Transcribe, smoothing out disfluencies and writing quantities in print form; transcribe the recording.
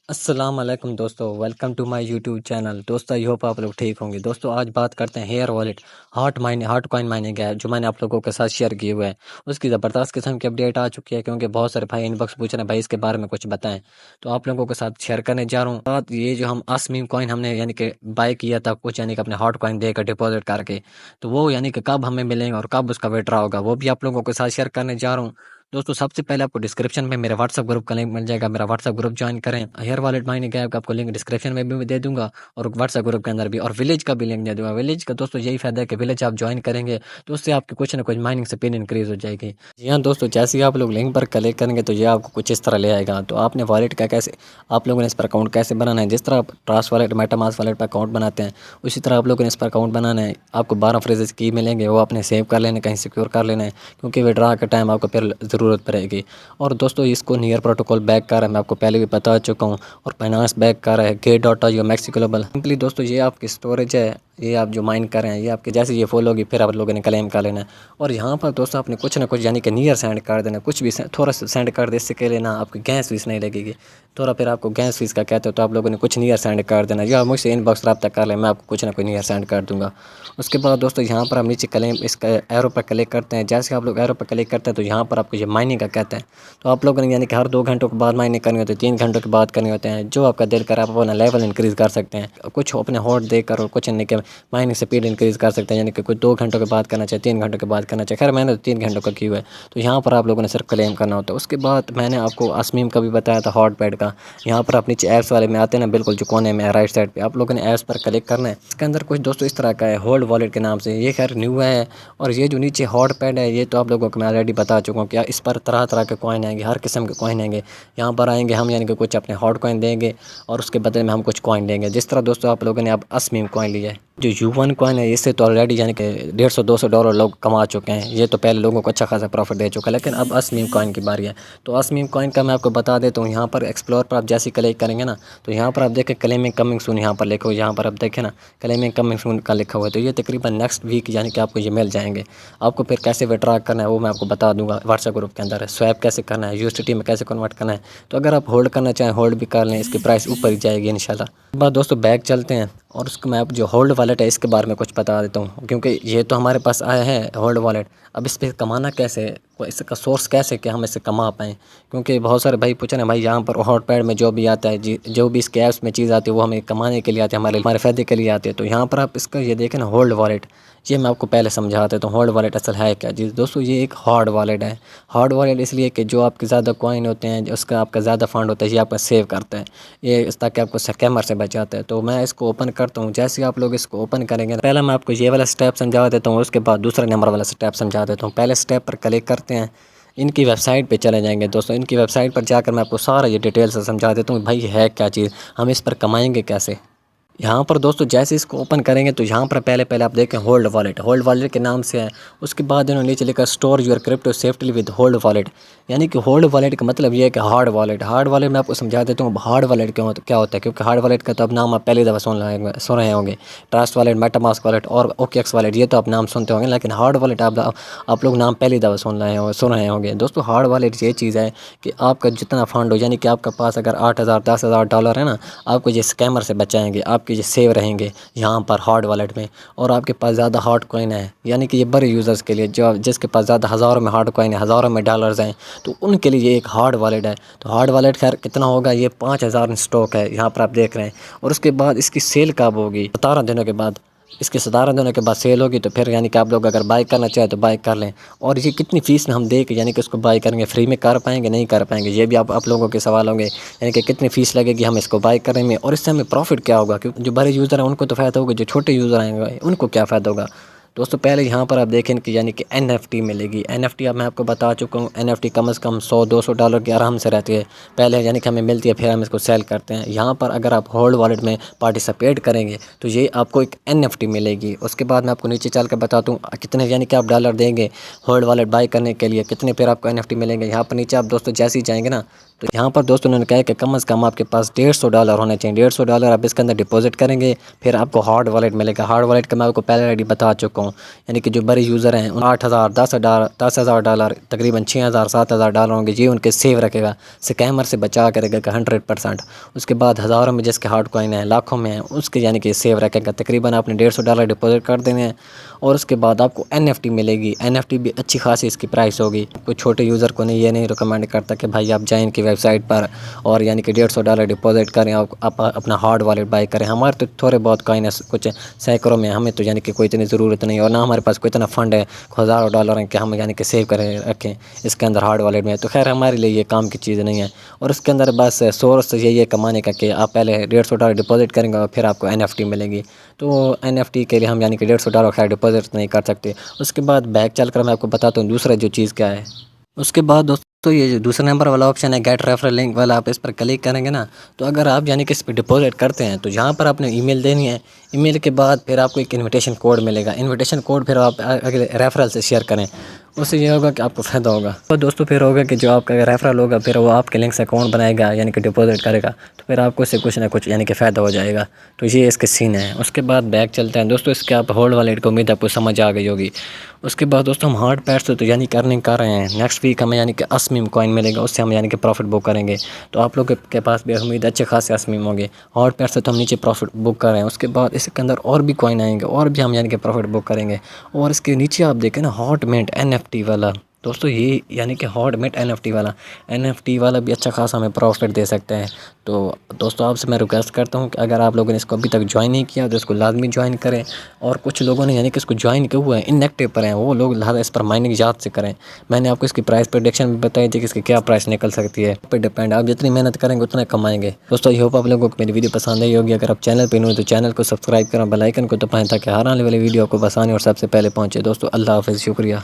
अस्सलाम वालेकुम दोस्तों, welcome to my YouTube channel. दोस्तों, आई होप आप लोग ठीक होंगे। दोस्तों, आज बात करते हैं Here Wallet Hot coin mining है, जो मैंने आप लोगों के साथ शेयर किए हुए हैं। उसकी ज़बरदस्त किस्म की अपडेट आ चुकी है, क्योंकि बहुत सारे भाई इनबॉक्स पूछ रहे हैं भाई इसके बारे में कुछ बताएं। तो आप लोगों के साथ शेयर करने जा रहा हूँ। बात ये जो हम असमीम कॉइन हमने यानी कि बाय किया था कुछ, यानी कि अपने हॉट कॉइन देकर डिपॉजिट करके, तो वो यानी कि कब हमें मिलेंगे और कब उसका विड्रॉ होगा, वो भी आप लोगों के साथ शेयर करने जा रहा हूँ। दोस्तों, सबसे पहले आपको डिस्क्रिप्शन में मेरे व्हाट्सएप ग्रुप का लिंक मिल जाएगा। मेरा व्हाट्सएप ग्रुप ज्वाइन करें। हेयर वॉलेट माइनिंग ऐप का आपको लिंक डिस्क्रिप्शन में भी दे दूंगा, और व्हाट्सएप ग्रुप के अंदर भी, और विलेज का भी लिंक दे दूंगा। विलेज का दोस्तों यही फायदा है कि विलेज आप ज्वाइन करेंगे तो उससे आपकी कुछ ना कुछ माइनिंग स्पीड इंक्रीज हो जाएगी। जी हाँ दोस्तों, जैसे ही आप लोग लिंक पर क्लिक करेंगे तो ये आपको कुछ इस तरह ले आएगा। तो आपने वॉलेट का कैसे, आप लोगों ने इस पर अकाउंट कैसे बनाना है, जिस तरह आप ट्रस्ट वॉलेट, मेटामास्क वॉलेट पर अकाउंट बनाते हैं, उसी तरह आप लोगों ने इस पर अकाउंट बनाना है। आपको 12 फ्रेजेस की मिलेंगे, वो आपने सेव कर लेने, कहीं सिक्योर कर लेना है, क्योंकि विड्रॉ के टाइम आपको फिर ज़रूरत पड़ेगी। और दोस्तों, इसको नियर प्रोटोकॉल बैक कर रहा है, मैं आपको पहले भी बता चुका हूँ। और फाइनेंस बैक कर रहा है, गेट डाटा जो मैक्सी ग्लोबल। सिंपली दोस्तों, ये आपकी स्टोरेज है, ये आप जो माइन कर रहे हैं, ये आपके जैसे ये फॉलो होगी फिर आप लोगों ने क्लेम कर लेना है। और यहाँ पर दोस्तों आपने कुछ ना कुछ यानी कि नियर सेंड कर देना, कुछ भी थोड़ा सा सेंड कर दे, इससे के लेना आपकी गैस फीस नहीं लगेगी। थोड़ा फिर आपको गैस फीस का कहते हो तो आप लोगों ने कुछ नियर सेंड कर देना, या मुझसे इनबॉक्स रब्ता कर लें, मैं आपको कुछ ना कुछ नियर सेंड कर दूँगा। उसके बाद दोस्तों, यहाँ पर हम नीचे क्लेम इसका एरो पर क्लिक करते हैं। जैसे आप लोग एरो पर क्लिक करते हैं तो यहाँ पर आपको ये माइनिंग का कहते हैं। तो आप लोगों ने यानी कि हर 2 घंटों के बाद माइनिंग करनी होती है, 3 घंटों के बाद करनी होते हैं। जो आपका दिल करे आप अपना लेवल इंक्रीज़ कर सकते हैं, कुछ अपने हॉट देकर, और कुछ यानी कि माइनिंग स्पीड इंक्रीज़ कर सकते हैं। यानी कि कुछ 2 घंटों के बाद करना चाहिए, 3 घंटों के बाद करना चाहिए। खैर मैंने तो 3 घंटों का की हुआ है। तो यहाँ पर आप लोगों ने सिर्फ क्लेम करना होता है। उसके बाद मैंने आपको असमीम का भी बताया था, हॉट पैड का। यहाँ पर आप नीचे ऐप्स वाले में आते हैं ना, बिल्कुल जो कोने में राइट साइड पे, आप लोगों ने ऐप्स पर क्लिक करना है। इसके अंदर कुछ दोस्तों इस तरह का है, होल्ड वॉलेट के नाम से। ये खैर न्यू है। और ये जो नीचे हॉट पैड है, ये तो आप लोगों को मैं ऑलरेडी बता चुका हूँ, क्या इस पर तरह तरह के कॉइन आएंगे, हर किस्म के कॉइन आएंगे। यहाँ पर आएंगे हम, यानी कि कुछ अपने हॉट कॉइन देंगे और उसके बदले में हम कुछ कॉइन देंगे। जिस तरह दोस्तों आप लोगों ने अब असमीम कॉइन लिया है, जो U1 कॉइन है, इससे तो ऑलरेडी यानी कि 150-200 डॉलर लोग कमा चुके हैं। ये तो पहले लोगों को अच्छा खासा प्रॉफिट दे चुका है। लेकिन अब असमीम कॉइन की बारी है। तो असमीम कॉइन का मैं आपको बता देता हूँ। यहाँ पर एक्सप्लोर पर आप जैसे क्लिक करेंगे ना, तो यहाँ पर आप देखें क्लेमिंग कमिंग सून, यहाँ पर लिखा हुआ, यहाँ पर आप देखें ना क्लेमिंग कमिंग सून का लिखा हुआ है। तो ये तकरीबन नेक्स्ट वीक यानी कि आपको ये मिल जाएंगे। आपको फिर कैसे विड्रॉ करना है वो मैं आपको बता दूंगा व्हाट्सएप ग्रुप के अंदर। स्वैप कैसे करना है, USDT में कैसे कन्वर्ट करना है। तो अगर आप होल्ड करना चाहें होल्ड भी कर लें, इसकी प्राइस ऊपर ही जाएगी इंशाल्लाह। बात दोस्तों बैक चलते हैं, और उसको मैं आप जो होल्ड वॉलेट है इसके बारे में कुछ बता देता हूँ, क्योंकि ये तो हमारे पास आया है होल्ड वॉलेट। अब इस पर कमाना कैसे है, इसका सोर्स कैसे कि हम इससे कमा पाएँ। क्योंकि बहुत सारे भाई पूछ रहे हैं भाई यहाँ पर हॉट पैड में जो भी आता है, जो भी इसके ऐप्स में चीज़ आती है, वो हमें कमाने के लिए आती है, हमारे फ़ायदे के लिए आती है। तो यहाँ पर आप इसका ये देखें ना, होल्ड वॉलेट, ये मैं आपको पहले समझा देता हूँ होल्ड वॉलेट असल है क्या। जी दोस्तों, ये एक हार्ड वॉलेट है। हार्ड वॉलेट इसलिए कि जो आपके ज़्यादा कॉइन होते हैं, उसका आपका ज़्यादा फंड होता है, ये आपका सेव करता है, ये इस ताकि आपको स्कैमर से बचाता है। तो मैं इसको ओपन करता हूँ। जैसे आप लोग इसको ओपन करेंगे, पहला मैं आपको ये वाला स्टेप समझा देता हूँ, उसके बाद दूसरा नंबर वाला स्टेप समझा देता हूँ। पहले स्टेप पर क्लिक करते हैं, इनकी वेबसाइट पे चले जाएंगे। दोस्तों, इनकी वेबसाइट पर जाकर मैं आपको सारा ये डिटेल से समझा देता हूँ भाई है क्या चीज़, हम इस पर कमाएंगे कैसे। यहाँ पर दोस्तों जैसे इसको ओपन करेंगे तो यहाँ पर पहले पहले आप देखें होल्ड वॉलेट, होल्ड वॉलेट के नाम से है। उसके बाद इन्होंने नीचे लिखा store your crypto safely with hold wallet. यानी कि होल्ड वॉलेट का मतलब ये है कि हार्ड वॉलेट। हार्ड वॉलेट मैं आपको समझा देता हूँ हार्ड वॉलेट क्या होता है, क्योंकि हार्ड वॉलेट का तो अब नाम आप पहली दफ़ा सुन रहे होंगे। ट्रस्ट वॉलेट, मेटामास्क वॉलेट और OKX वॉलेट, ये तो आप नाम सुनते होंगे, लेकिन हार्ड वॉलेट आप लोग नाम पहली दफ़ा सुन रहे होंगे। दोस्तों, हार्ड वॉलेट ये चीज़ है कि आपका जितना फंड हो, यानी कि आपके पास अगर 8,000 10,000 डॉलर है ना, आपको ये स्कैमर से बचाएंगे, आपके ये सेव रहेंगे यहाँ पर हार्ड वॉलेट में। और आपके पास ज़्यादा हार्ड कॉइन है, यानी कि ये बड़े यूज़र्स के लिए, जो जिसके पास ज़्यादा हज़ारों में हार्ड कॉइन है, हज़ारों में डॉलर्स हैं, तो उनके लिए ये एक हार्ड वॉलेट है। तो हार्ड वॉलेट खैर कितना होगा, ये 5,000 स्टॉक है, यहाँ पर आप देख रहे हैं। और उसके बाद इसकी सेल कब होगी, 17 दिनों के बाद। इसके 17 दिनों के बाद सेल होगी, तो फिर यानी कि आप लोग अगर बाय करना चाहें तो बाय कर लें। और ये कितनी फ़ीस में हम दे के यानी कि उसको बाय करेंगे, फ्री में कर पाएंगे नहीं कर पाएंगे, ये भी आप लोगों के सवाल होंगे। यानी कि कितनी फ़ीस लगेगी हम इसको बाय करने में, और इससे हमें प्रॉफिट क्या होगा, क्योंकि जो बड़े यूज़र हैं उनको तो फ़ायदा होगा, जो छोटे यूज़र आएंगे उनको क्या फ़ायदा होगा। दोस्तों, पहले यहाँ पर आप देखें कि यानी कि NFT मिलेगी। NFT अब मैं आपको बता चुका हूँ, NFT कम से कम 100-200 डॉलर की आराम से रहती है पहले, यानी कि हमें मिलती है, फिर हम इसको सेल करते हैं। यहाँ पर अगर आप होल्ड वॉलेट में पार्टिसिपेट करेंगे तो ये आपको एक NFT मिलेगी। उसके बाद मैं आपको नीचे चल कर बताता हूँ कितने यानी कि आप डॉलर देंगे होल्ड वॉलेट बाई करने के लिए, कितने फिर आपको NFT मिलेंगे। यहाँ पर नीचे आप दोस्तों जैसे ही जाएंगे ना, तो यहाँ पर दोस्तों उन्होंने कहा कि कम से कम आपके पास $150 होने चाहिए। $150 आप इसके अंदर डिपॉजिट करेंगे, फिर आपको हार्ड वॉलेट मिलेगा। हार्ड वॉलेट का मैं आपको पहले ऑलरेडी बता चुका हूँ, यानी कि जो बड़े यूज़र हैं 8,000 $10,000 तकरीबन $6,000 $7,000 होंगे, ये उनके सेव रखेगा, स्कैमर से बचा करेगा 100%। उसके बाद हज़ारों में जिसके हार्ड कॉइन है, लाखों में है, उसके यानी कि सेव रखेगा। तकरीबन आपने $150 डिपॉजिट कर देने हैं और उसके बाद आपको NFT मिलेगी। NFT भी अच्छी खासी इसकी प्राइस होगी। कोई छोटे यूज़र को नहीं, ये नहीं रिकमेंड करता कि भाई आप जाएं इनकी वेबसाइट पर और यानी कि $150 डिपॉजिट करें और आप अपना हार्ड वॉलेट बाय करें। हमारे तो थोड़े बहुत कॉइन है, कुछ सैकड़ों में, हमें तो यानी कि कोई इतनी ज़रूरत नहीं और ना हमारे पास कोई इतना फंड है, हज़ारों डॉलर हैं कि हम यानी कि सेव करें रखें इसके अंदर हार्ड वॉलेट में। तो खैर हमारे लिए ये काम की चीज़ नहीं है। और उसके अंदर बस सोर्स यही है कमाने का कि आप पहले $150 डिपॉजिट करेंगे और फिर आपको NFT मिलेगी। तो NFT के लिए हम यानी कि $150 खैर डिपॉजिट नहीं कर सकते। उसके बाद बैक चल कर मैं आपको बताता हूँ दूसरा जो चीज़ क्या है। उसके बाद दोस्तों ये जो दूसरा नंबर वाला ऑप्शन है गेट रेफरल लिंक वाला, आप इस पर क्लिक करेंगे ना, तो अगर आप यानी कि इस पर डिपॉजिट करते हैं तो यहाँ पर आपने ईमेल देनी है। ईमेल के बाद फिर आपको एक इनविटेशन कोड मिलेगा। इनविटेशन कोड फिर आप अगले रेफरल से शेयर करें, उससे ये होगा कि आपको फ़ायदा होगा। तो दोस्तों फिर होगा कि जो आपका रेफरल होगा फिर वो आपके लिंक से अकाउंट बनाएगा यानी कि डिपॉजिट करेगा, तो फिर आपको इससे कुछ ना कुछ यानी कि फ़ायदा हो जाएगा। तो ये इसके सीन है। उसके बाद बैक चलते हैं दोस्तों, इसके आप होल्ड वॉलेट को उम्मीद आपको समझ आ गई होगी। उसके बाद दोस्तों हम हार्ड पैड से तो यानी अर्निंग कर रहे हैं। नेक्स्ट वीक हमें यानी कि अस्मिम कॉइन मिलेगा, उससे हम यानी कि प्रॉफिट बुक करेंगे। तो आप लोग के पास भी उम्मीद अच्छे खासे अस्मिम होंगे। हार्ड पैड से तो हम नीचे प्रॉफिट बुक कर रहे हैं। उसके बाद इसके अंदर और भी कॉइन आएंगे और भी हम यानी कि प्रॉफिट बुक करेंगे। और इसके नीचे आप देखें ना हॉट मिंट NFT वाला, दोस्तों ये यानी कि हॉट मिंट NFT वाला भी अच्छा खासा हमें प्रॉफिट दे सकते हैं। तो दोस्तों आपसे मैं रिक्वेस्ट करता हूँ कि अगर आप लोगों ने इसको अभी तक ज्वाइन नहीं किया तो इसको लाजमी ज्वाइन करें। और कुछ लोगों ने यानी कि इसको ज्वाइन किया हुआ है, इनएक्टिव पर हैं, वो लोग लिहाजा इस पर माइनिंग याद से करें। मैंने आपको इसकी प्राइस प्रेडिक्शन भी बताई थी कि इसकी क्या प्राइस निकल सकती है। पर डिपेंड, आप जितनी मेहनत करेंगे उतना कमाएंगे। दोस्तों आई होप आप लोगों को मेरी वीडियो पसंद आई होगी। अगर आप चैनल पर नहीं हो तो चैनल को सब्सक्राइब करें, बेल आइकन को दबाएं ताकि हर आने वाली वीडियो को आसानी और सबसे पहले पहुँचे। दोस्तों अल्लाह हाफ़िज़, शुक्रिया।